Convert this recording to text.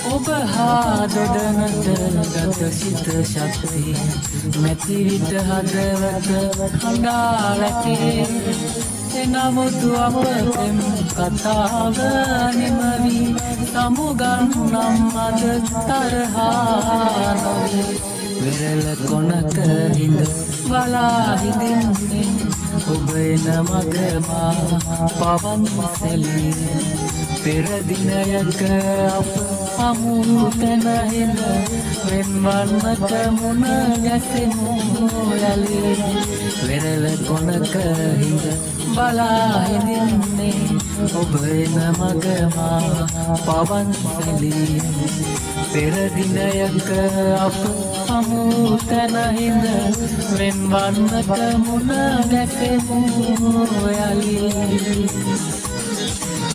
ඔබ හා දොඩනට ගත සිත ශක්තිය මැති විට හදවත හඬා වැටේ එනමුතු අප පෙම් කතාව නිමවි සමුගන්නම් අද තරහා නොවේ විරල කොනක හිඳ බලා හිඳින්නේ ඔබ එන මගමා පවන් සැලී පෙර දිනයක අප හමු තැන හිඳ වෙන්වන්නට මුණ ගැසෙමු යලි විරල කොනක හිඳ බලා හිඳින්නේ ඔබ එන මගමා පවන් සැලී පෙර දිනයක අප හමු තැන හිඳ වෙන්වන්නට මුණ ගැසෙමු යලි